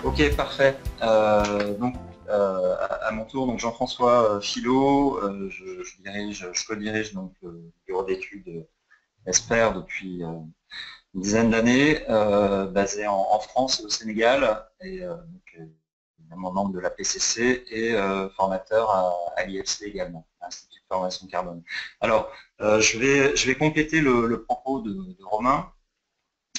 Ok, parfait. À mon tour, donc Jean-François Filot, je co-dirige donc le bureau d'études ESPER depuis une dizaine d'années, basé en France et au Sénégal, et évidemment membre de la PCC et formateur à l'IFC également, l'Institut de formation carbone. Alors, je vais compléter le propos de Romain,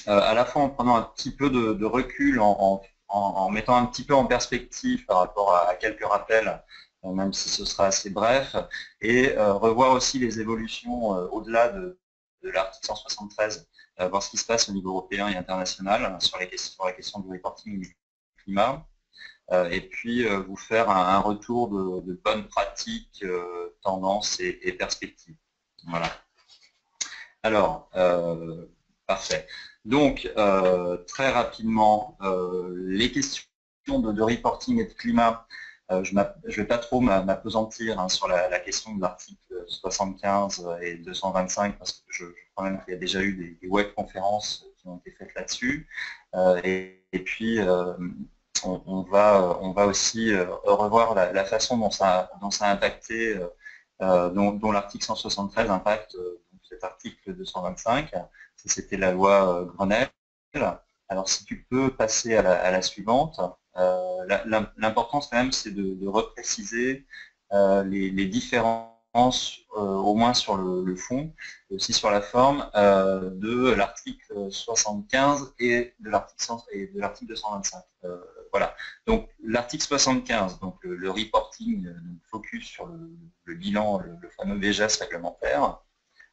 à la fois en prenant un petit peu de recul, en mettant un petit peu en perspective par rapport à quelques rappels, même si ce sera assez bref, et revoir aussi les évolutions au-delà de l'article 173, voir ce qui se passe au niveau européen et international sur la question du reporting du climat, et puis vous faire un retour de bonnes pratiques, tendances et perspectives. Voilà. Alors, parfait. Donc, très rapidement, les questions de reporting et de climat, je ne vais pas trop m'appesantir sur la question de l'article 75 et 225, parce que je crois même qu'il y a déjà eu des webconférences qui ont été faites là-dessus. Et puis, on va aussi revoir la façon dont ça a impacté, dont l'article 173 impacte cet article 225. C'était la loi Grenelle. Alors, si tu peux passer à la suivante, l'importance quand même, c'est de repréciser les différences, au moins sur le fond, et aussi sur la forme, de l'article 75 et de l'article 225. Voilà. Donc, l'article 75, donc le reporting, focus sur le bilan, le fameux VGS réglementaire.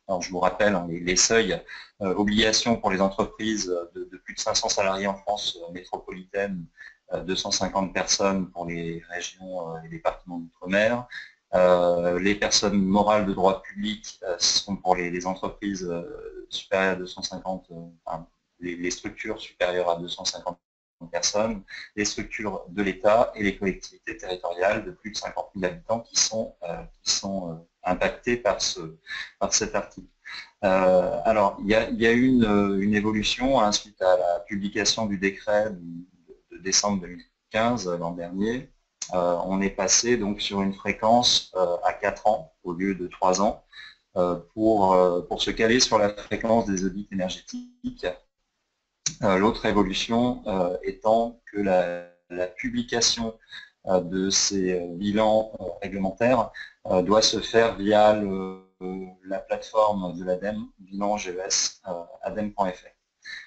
Alors, je vous rappelle les seuils, obligations pour les entreprises de plus de 500 salariés en France métropolitaine, 250 personnes pour les régions et départements d'outre-mer. Les personnes morales de droit public sont pour les entreprises supérieures à 250, enfin, les structures supérieures à 250 personnes, les structures de l'État et les collectivités territoriales de plus de 50 000 habitants qui sont impactés par cet article. Alors, il y a eu une évolution suite à la publication du décret de décembre 2015, l'an dernier. On est passé donc sur une fréquence à 4 ans au lieu de 3 ans pour se caler sur la fréquence des audits énergétiques. L'autre évolution étant que la publication de ces bilans réglementaires doit se faire via la plateforme de l'ADEME, bilan GES, adem.fr.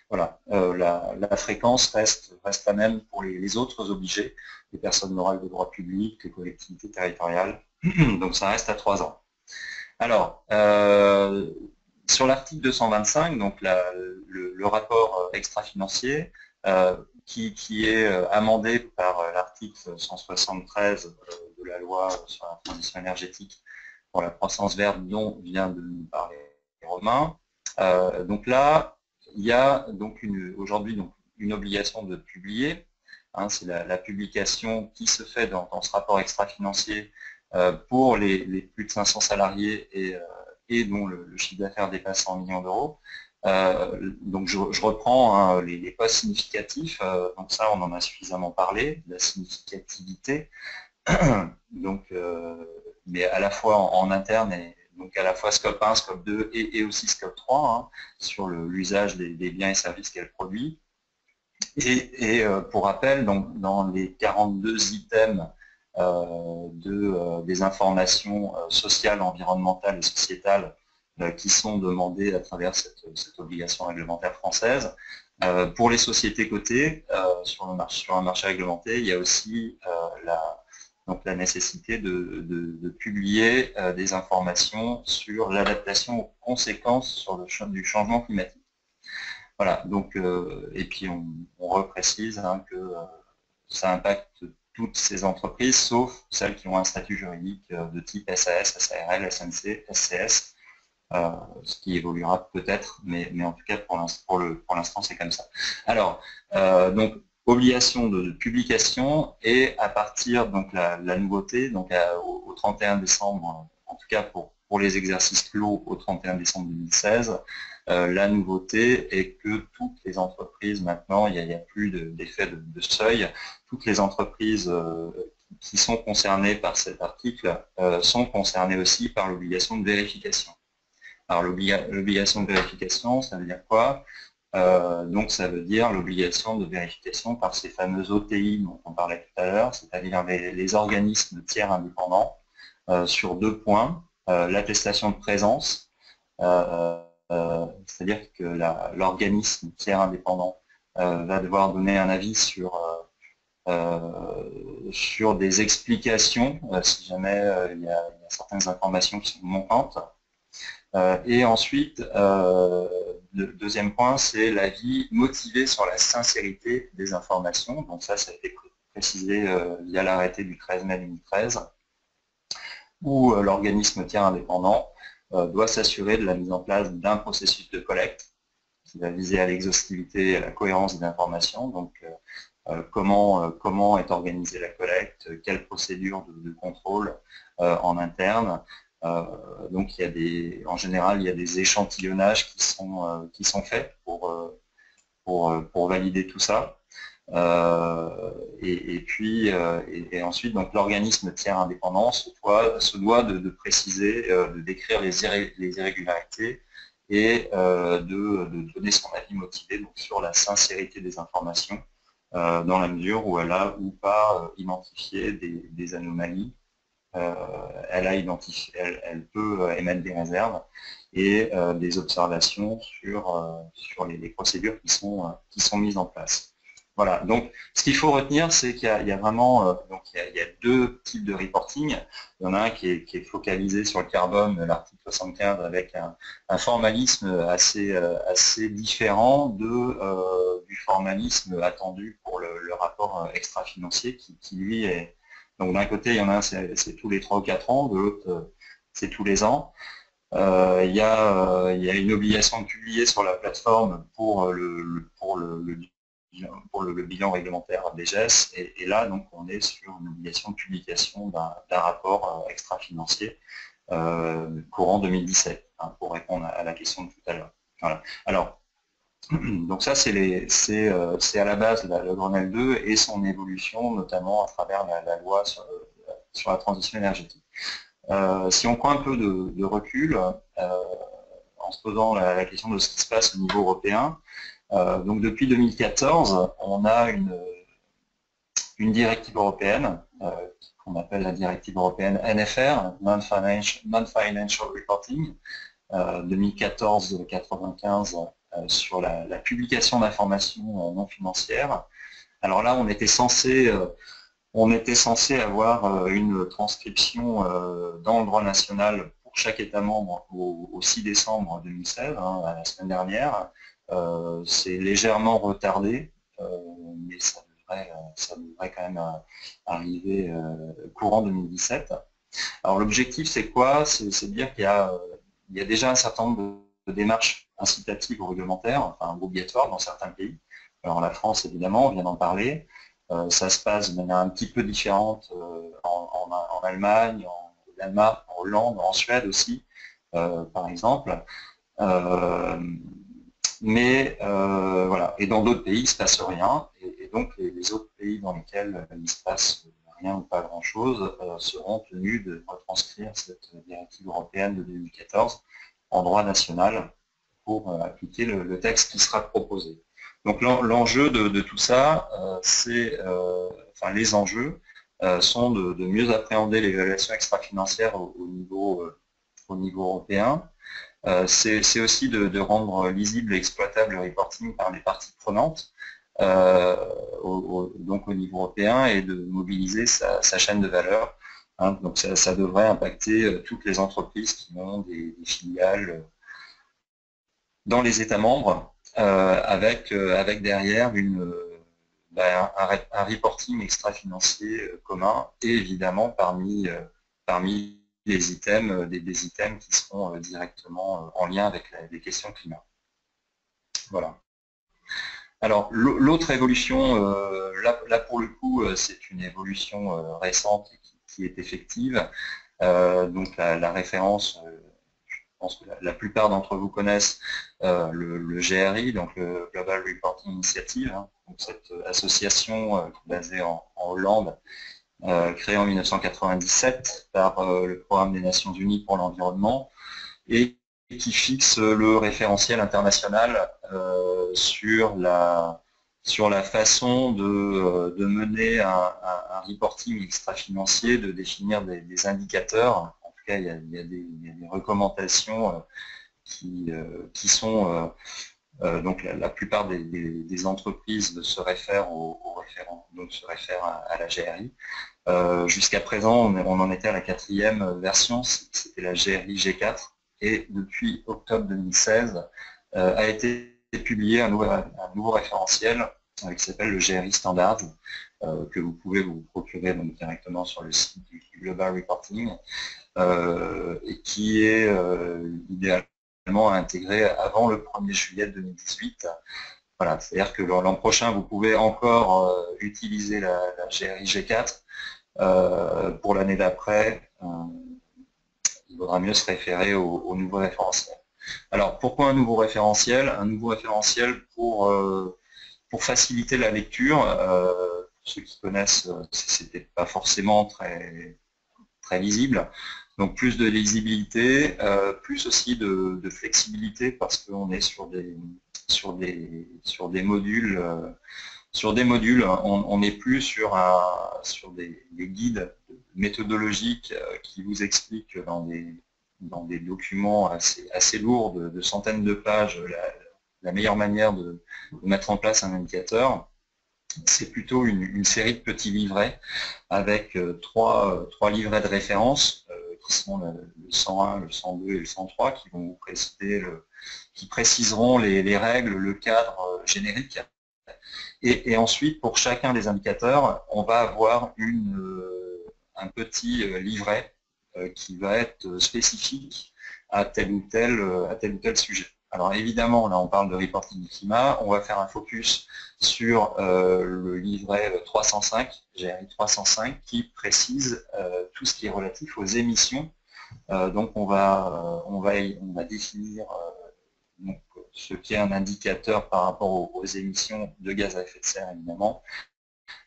Voilà, la fréquence reste la même pour les autres obligés, les personnes morales de droit public, les collectivités territoriales, donc ça reste à 3 ans. Alors, sur l'article 225, donc le rapport extra-financier, qui est amendé par l'article 173 de la loi sur la transition énergétique pour la croissance verte dont vient de nous parler Romain. Donc là, il y a donc aujourd'hui une obligation de publier. C'est la publication qui se fait dans ce rapport extra-financier pour les plus de 500 salariés et dont le chiffre d'affaires dépasse 100 millions d'euros. Donc je reprends les postes significatifs, donc ça on en a suffisamment parlé, la significativité, donc, mais à la fois en interne, et donc à la fois scope 1, scope 2 et aussi scope 3, sur l'usage des biens et services qu'elle produit. Et pour rappel, donc, dans les 42 items des informations sociales, environnementales et sociétales qui sont demandées à travers cette obligation réglementaire française. Pour les sociétés cotées sur un marché réglementé, il y a aussi la nécessité de publier des informations sur l'adaptation aux conséquences du changement climatique. Voilà, donc, et puis on reprécise que ça impacte toutes ces entreprises, sauf celles qui ont un statut juridique de type SAS, SARL, SNC, SCS, ce qui évoluera peut-être, mais en tout cas pour l'instant c'est comme ça. Alors, donc obligation de publication, et à partir donc la nouveauté, donc au 31 décembre en tout cas pour les exercices clos au 31 décembre 2016, la nouveauté est que toutes les entreprises, maintenant, il n'y a plus d'effet de seuil, toutes les entreprises qui sont concernées par cet article sont concernées aussi par l'obligation de vérification. Alors l'obligation de vérification, ça veut dire quoi? Donc ça veut dire l'obligation de vérification par ces fameux OTI dont on parlait tout à l'heure, c'est-à-dire les organismes tiers indépendants, sur 2 points. L'attestation de présence, c'est-à-dire que l'organisme tiers indépendant va devoir donner un avis sur des explications, si jamais il y a certaines informations qui sont manquantes. Et ensuite, le deuxième point, c'est l'avis motivé sur la sincérité des informations. Donc ça a été précisé via l'arrêté du 13 mai 2013, où l'organisme tiers indépendant doit s'assurer de la mise en place d'un processus de collecte qui va viser à l'exhaustivité et à la cohérence des informations. Donc, comment est organisée la collecte, quelle procédure de contrôle en interne. Donc, en général, il y a des échantillonnages qui sont faits pour valider tout ça. Et ensuite, donc l'organisme tiers indépendant se doit de préciser, de décrire les irrégularités et de donner son avis motivé donc, sur la sincérité des informations, dans la mesure où elle a ou pas identifié des anomalies. Elle peut émettre des réserves et des observations sur les procédures qui sont mises en place. Voilà, donc ce qu'il faut retenir, c'est qu'il y a vraiment il y a 2 types de reporting. Il y en a un qui est focalisé sur le carbone, l'article 75, avec un formalisme assez différent du formalisme attendu pour le rapport extra-financier qui lui est... Donc d'un côté, il y en a un, c'est tous les 3 ou 4 ans, de l'autre, c'est tous les ans. Il y a une obligation de publier sur la plateforme pour le bilan réglementaire des GES, et là, donc, on est sur une obligation de publication d'un rapport extra-financier courant 2017, hein, pour répondre à la question de tout à l'heure. Voilà. Alors, donc ça, c'est à la base le Grenelle 2 et son évolution, notamment à travers la loi sur la transition énergétique. Si on prend un peu de recul, en se posant la question de ce qui se passe au niveau européen, donc depuis 2014, on a une directive européenne qu'on appelle la directive européenne NFR, Non-Financial Reporting, 2014-95, sur la publication d'informations non financières. Alors là, on était censé avoir une transcription dans le droit national pour chaque État membre au 6 décembre 2016, hein, la semaine dernière. C'est légèrement retardé, mais ça devrait quand même arriver courant 2017. Alors l'objectif, c'est quoi? C'est de dire qu'il y a déjà un certain nombre de démarches incitatives ou réglementaires, enfin obligatoires dans certains pays. Alors la France, évidemment, on vient d'en parler. Ça se passe de manière un petit peu différente en Allemagne, en Danemark, en Hollande, en Suède aussi, par exemple. Voilà. Et dans d'autres pays, il ne se passe rien. Et donc, les autres pays dans lesquels il ne se passe rien ou pas grand-chose seront tenus de retranscrire cette directive européenne de 2014 en droit national pour appliquer le texte qui sera proposé. Donc l'enjeu de tout ça, les enjeux sont de mieux appréhender l'évaluation extra-financière au niveau européen. C'est aussi de rendre lisible et exploitable le reporting par les parties prenantes, donc au niveau européen, et de mobiliser sa chaîne de valeur. Hein. Donc ça devrait impacter toutes les entreprises qui ont des filiales dans les États membres, avec derrière un reporting extra-financier commun, et évidemment parmi les items, des items qui seront directement en lien avec les questions climat. Voilà. Alors l'autre évolution, là pour le coup, c'est une évolution récente qui est effective. Donc la référence, je pense que la plupart d'entre vous connaissent le GRI, donc le Global Reporting Initiative, hein, donc cette association basée en Hollande, créée en 1997 par le Programme des Nations Unies pour l'environnement, et qui fixe le référentiel international sur la façon de mener un reporting extra-financier, de définir des indicateurs. En tout cas, il y a des recommandations qui sont donc la plupart des entreprises se réfèrent au référent, donc se réfèrent à la GRI. Jusqu'à présent, on en était à la 4e version, c'était la GRI G4, et depuis octobre 2016 a été publié un nouveau référentiel qui s'appelle le GRI Standard, que vous pouvez vous procurer donc directement sur le site du Global Reporting, et qui est idéalement intégré avant le 1er juillet 2018. Voilà, c'est-à-dire que l'an prochain, vous pouvez encore utiliser la GRI G4. Pour l'année d'après, il vaudra mieux se référer au nouveau référentiel. Alors, pourquoi un nouveau référentiel? Un nouveau référentiel pour faciliter la lecture. Ceux qui connaissent, c'était pas forcément très lisible. Donc, plus de lisibilité, plus aussi de flexibilité, parce qu'on est sur des modules. Sur des modules, on n'est plus sur des guides méthodologiques qui vous expliquent dans des documents assez lourds de centaines de pages la meilleure manière de mettre en place un indicateur. C'est plutôt une série de petits livrets avec trois livrets de référence qui sont le 101, le 102 et le 103 qui vont vous qui préciseront les règles, le cadre générique. Et ensuite, pour chacun des indicateurs, on va avoir un petit livret qui va être spécifique à tel ou tel sujet. Alors évidemment, là on parle de reporting du climat, on va faire un focus sur le livret 305, GRI 305, qui précise tout ce qui est relatif aux émissions. Donc on va définir donc, ce qui est un indicateur par rapport aux émissions de gaz à effet de serre, évidemment.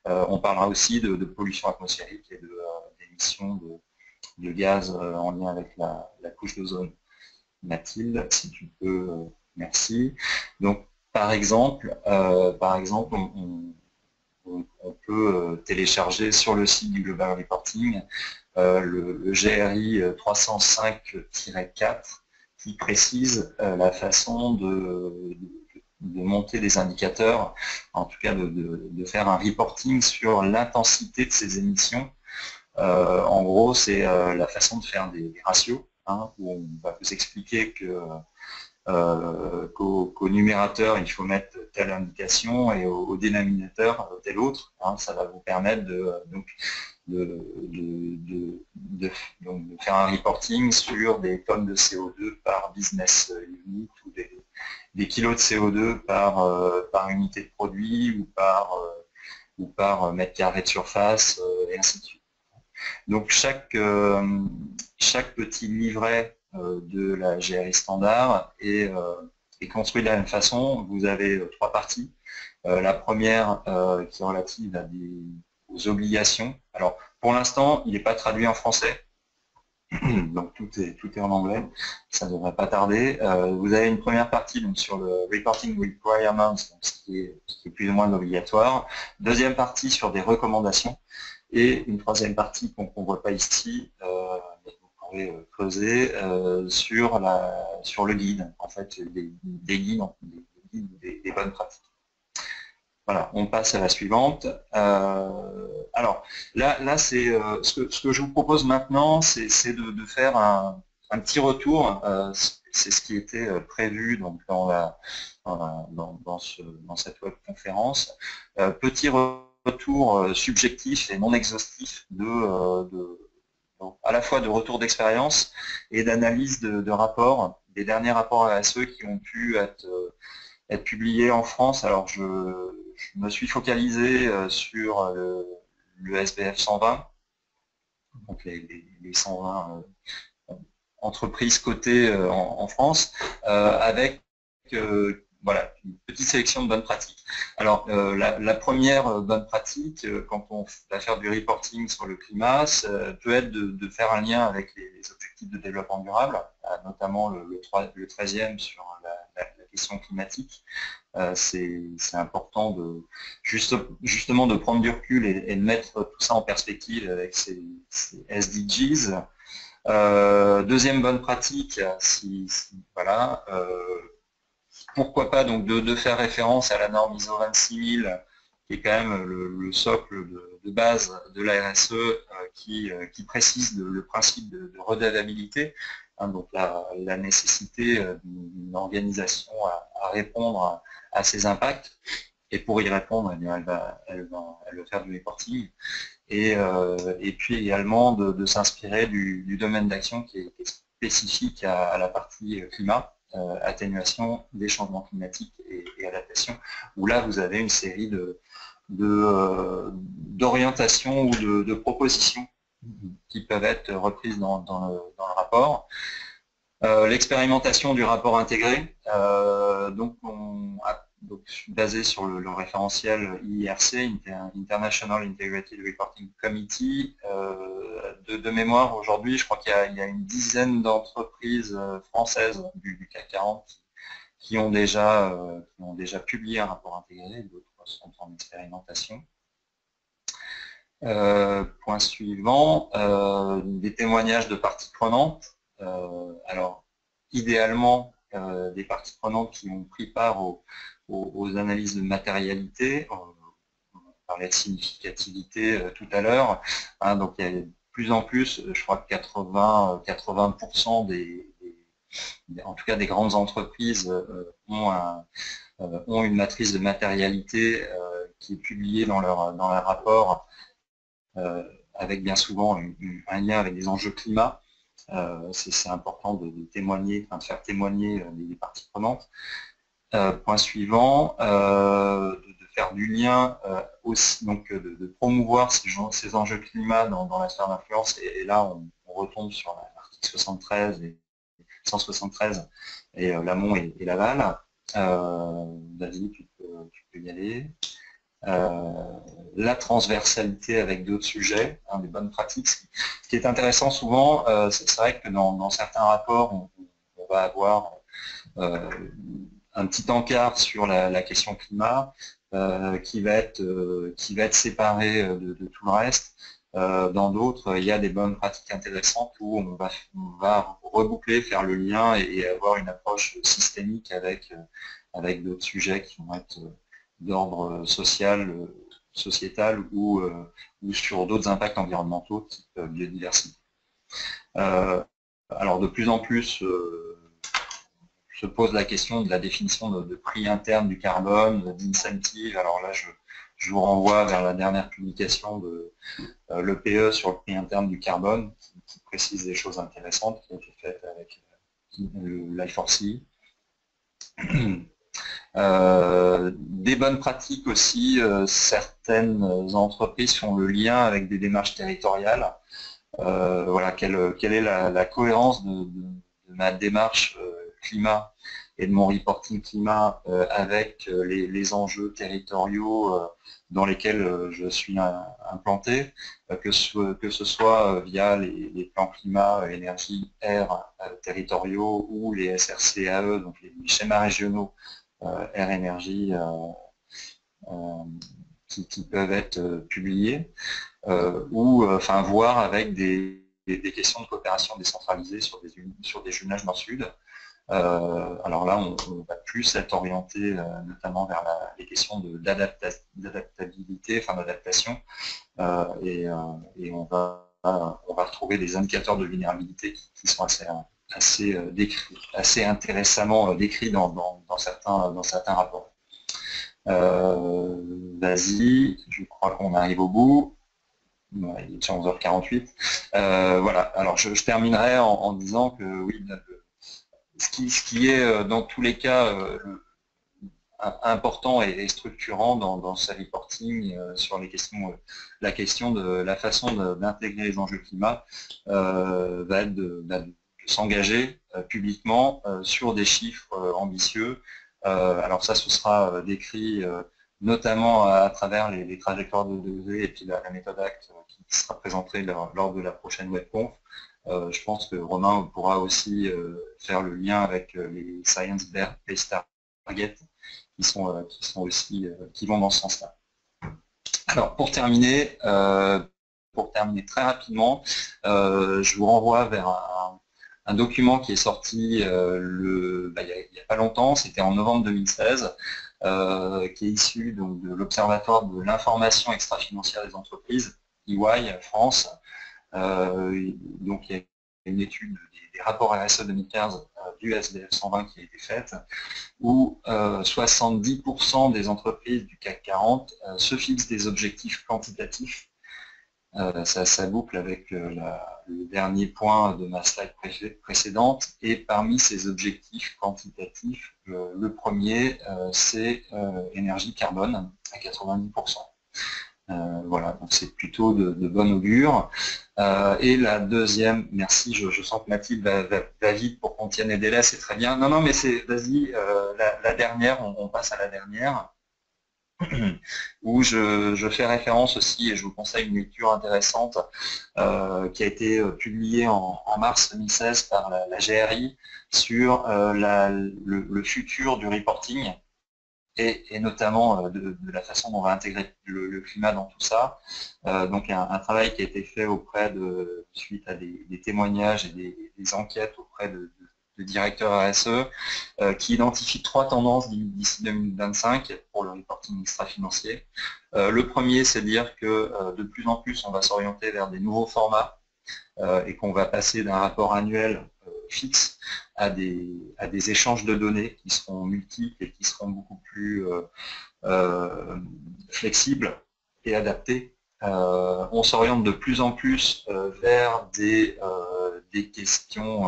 On parlera aussi de pollution atmosphérique et d'émissions de gaz en lien avec la couche d'ozone. Mathilde, si tu peux, merci. Donc, par exemple, on peut télécharger sur le site du Global Reporting le GRI 305-4 qui précise la façon de monter des indicateurs, en tout cas de faire un reporting sur l'intensité de ces émissions. En gros, c'est la façon de faire des ratios, hein, où on va vous expliquer qu'au numérateur, il faut mettre telle indication et au dénominateur, telle autre. Hein, ça va vous permettre de faire un reporting sur des tonnes de CO2 par business unit ou des kilos de CO2 par unité de produit ou par mètre carré de surface, et ainsi de suite. Donc chaque petit livret de la GRI standard est construit de la même façon. Vous avez 3 parties. La première qui est relative aux obligations. Alors pour l'instant, il n'est pas traduit en français. Donc tout est en anglais, ça ne devrait pas tarder. Vous avez une première partie donc, sur le reporting requirements, donc, ce qui est plus ou moins obligatoire. Deuxième partie sur des recommandations. Et une troisième partie qu'on ne voit pas ici, mais que vous pourrez creuser, sur le guide, en fait, des guides, des bonnes pratiques. Voilà, on passe à la suivante. Alors, là c'est ce que je vous propose maintenant, c'est de faire un petit retour. C'est ce qui était prévu donc, dans cette webconférence. Petit retour subjectif et non exhaustif à la fois de retour d'expérience et d'analyse de rapports, des derniers rapports ASE qui ont pu être publiés en France. Alors je me suis focalisé sur le SBF 120 donc les 120 entreprises cotées en France, avec voilà, une petite sélection de bonnes pratiques. Alors, la première bonne pratique, quand on va faire du reporting sur le climat, peut être de faire un lien avec les objectifs de développement durable, notamment le 13e sur la question climatique. C'est important justement de prendre du recul et de mettre tout ça en perspective avec ces SDGs. Deuxième bonne pratique, voilà, pourquoi pas donc de faire référence à la norme ISO 26000, qui est quand même le socle de base de la RSE, qui précise le principe de redevabilité, hein, donc la nécessité d'une organisation à répondre à ces impacts. Et pour y répondre, eh bien, elle va faire du reporting. Et puis également de s'inspirer du domaine d'action qui est spécifique à la partie climat, atténuation des changements climatiques et adaptation, où là vous avez une série d'orientations ou de propositions qui peuvent être reprises dans le rapport. L'expérimentation du rapport intégré, donc basé sur le référentiel IIRC, International Integrated Reporting Committee. De mémoire, aujourd'hui, je crois qu'il y a une dizaine d'entreprises françaises du CAC 40 qui ont déjà publié un rapport intégré, d'autres sont en expérimentation. Point suivant, des témoignages de parties prenantes. Alors, idéalement, des parties prenantes qui ont pris part aux analyses de matérialité. On parlait de significativité tout à l'heure. Hein, donc, il y a de plus en plus, je crois que 80% en tout cas des grandes entreprises ont une matrice de matérialité qui est publiée dans leur rapport, avec bien souvent un lien avec des enjeux climat. C'est important de témoigner, de faire témoigner les parties prenantes. Point suivant, de faire du lien aussi, donc de promouvoir ces enjeux climat dans la sphère d'influence. Et là, on retombe sur l'article 73 et 173 et l'amont et l'aval. Vas-y, tu peux y aller. La transversalité avec d'autres sujets, hein, des bonnes pratiques. Ce qui est intéressant souvent, c'est vrai que dans certains rapports, on va avoir un petit encart sur la question climat qui va être séparé de tout le reste. Dans d'autres, il y a des bonnes pratiques intéressantes où on va reboucler, faire le lien et avoir une approche systémique avec d'autres sujets qui vont être d'ordre social, sociétal ou sur d'autres impacts environnementaux type biodiversité. Alors de plus en plus se pose la question de la définition de prix interne du carbone, d'incentive. Alors là, je vous renvoie vers la dernière publication de l'EPE sur le prix interne du carbone, qui précise des choses intéressantes, qui a été faite avec l'I4C. Des bonnes pratiques aussi, certaines entreprises font le lien avec des démarches territoriales. Voilà, quelle est la cohérence de ma démarche climat et de mon reporting climat avec les enjeux territoriaux dans lesquels je suis implanté, que ce soit via les plans climat, énergie, air territoriaux ou les SRCAE, donc les schémas régionaux air énergie qui peuvent être publiés, ou enfin voir avec des questions de coopération décentralisée sur des jumelages nord-sud. Alors là, on va plus être orienté notamment vers les questions d'adaptabilité, enfin d'adaptation, et on va retrouver des indicateurs de vulnérabilité qui sont assez intéressamment décrits dans certains rapports. Vas-y, je crois qu'on arrive au bout. Ouais, il est déjà 11h48. Voilà, alors je terminerai en disant que oui, ce qui est dans tous les cas important et structurant dans ce reporting sur la question de la façon d'intégrer les enjeux climat va être de s'engager publiquement sur des chiffres ambitieux. Alors ça, ce sera décrit notamment à travers les trajectoires de degrés et puis la méthode ACT qui sera présentée lors de la prochaine webconf. Je pense que Romain pourra aussi faire le lien avec les Science-Based Targets qui vont dans ce sens-là. Alors pour terminer très rapidement, je vous renvoie vers un document qui est sorti il n'y a pas longtemps, c'était en novembre 2016, qui est issu donc, de l'Observatoire de l'information extra-financière des entreprises, EY France. Donc il y a une étude des rapports RSE 2015 du SBF 120 qui a été faite, où 70% des entreprises du CAC 40 se fixent des objectifs quantitatifs. Ça boucle avec le dernier point de ma slide précédente, et parmi ces objectifs quantitatifs, le premier c'est énergie carbone à 90%. Voilà, donc c'est plutôt de bon augure. Et la deuxième, merci, je sens que Mathilde va vite pour qu'on tienne les délais, c'est très bien. Non, mais c'est, vas-y, la dernière, on passe à la dernière, où je fais référence aussi, et je vous conseille une lecture intéressante qui a été publiée en mars 2016 par la GRI sur le futur du reporting, et notamment de la façon dont on va intégrer le climat dans tout ça. Donc un travail qui a été fait suite à des témoignages et des enquêtes auprès de directeurs RSE, qui identifient 3 tendances d'ici 2025 pour le reporting extra-financier. Le premier, c'est de dire que de plus en plus, on va s'orienter vers des nouveaux formats et qu'on va passer d'un rapport annuel fixe à des échanges de données qui seront multiples et qui seront beaucoup plus flexibles et adaptés. On s'oriente de plus en plus vers des questions,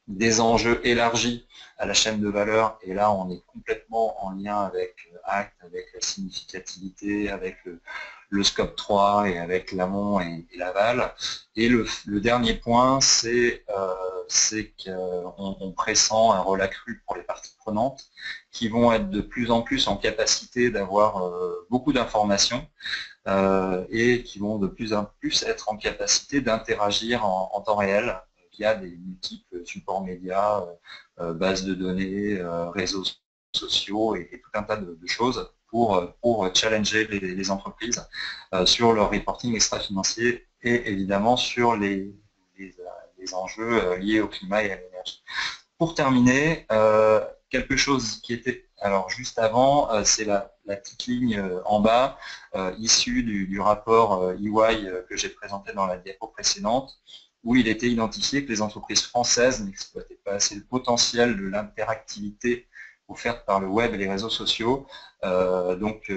des enjeux élargis à la chaîne de valeur, et là on est complètement en lien avec ACT, avec la significativité, avec le scope 3 et avec l'amont et l'aval. Et le dernier point, c'est qu'on pressent un rôle accru pour les parties prenantes qui vont être de plus en plus en capacité d'avoir beaucoup d'informations et qui vont de plus en plus être en capacité d'interagir en temps réel via des multiples supports médias, bases de données, réseaux sociaux et tout un tas de choses pour challenger les entreprises sur leur reporting extra-financier et évidemment sur les enjeux liés au climat et à l'énergie. Pour terminer, quelque chose qui était, alors juste avant, c'est la petite ligne en bas, issue du rapport EY que j'ai présenté dans la diapo précédente, où il était identifié que les entreprises françaises n'exploitaient pas assez le potentiel de l'interactivité offerte par le web et les réseaux sociaux. Donc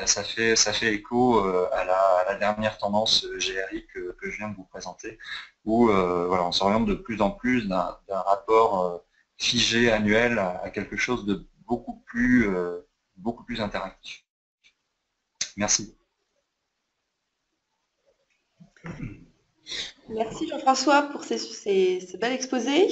ça fait écho à la dernière tendance GRI que je viens de vous présenter, où voilà, on s'oriente de plus en plus d'un rapport figé annuel à quelque chose de beaucoup plus interactif. Merci. Merci Jean-François pour ces belles exposés.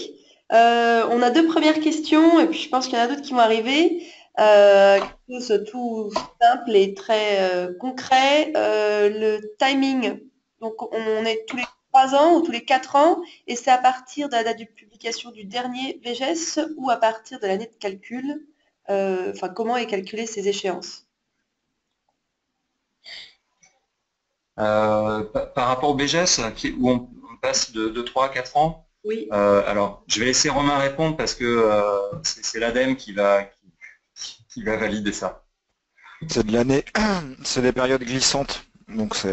On a 2 premières questions et puis je pense qu'il y en a d'autres qui vont arriver. Quelque chose tout simple et très concret. Le timing, donc on est tous les 3 ans ou tous les 4 ans, et c'est à partir de la date de publication du dernier VGS ou à partir de l'année de calcul. Enfin, comment est calculée ces échéances? Par rapport au BGS, où on passe de 3 à 4 ans, oui. Alors, je vais laisser Romain répondre parce que c'est l'ADEME qui va valider ça. C'est de l'année, c'est des périodes glissantes, donc c'est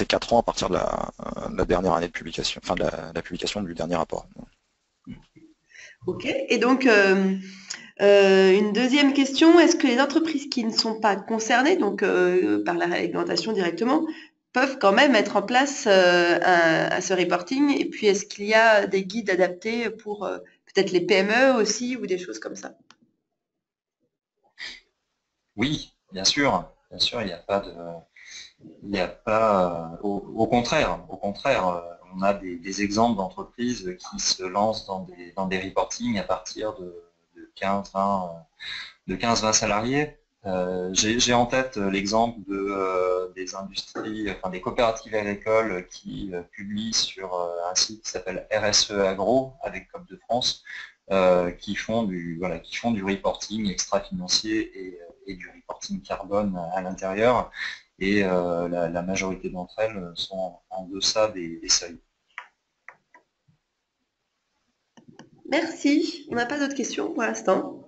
4 ans à partir de la dernière année de publication, enfin de la publication du dernier rapport. Ok, et donc une deuxième question, est-ce que les entreprises qui ne sont pas concernées, donc par la réglementation directement, peuvent quand même mettre en place à ce reporting, et puis est-ce qu'il y a des guides adaptés pour peut-être les PME aussi ou des choses comme ça? Oui, bien sûr, il n'y a pas de, il n'y a pas, au contraire, on a des exemples d'entreprises qui se lancent dans des reporting à partir de 15-20 de 15-20 salariés. J'ai en tête l'exemple des industries, enfin des coopératives agricoles qui publient sur un site qui s'appelle RSE Agro avec COP de France, qui font du reporting extra-financier et du reporting carbone à l'intérieur. Et la majorité d'entre elles sont en deçà des seuils. Merci. On n'a pas d'autres questions pour l'instant.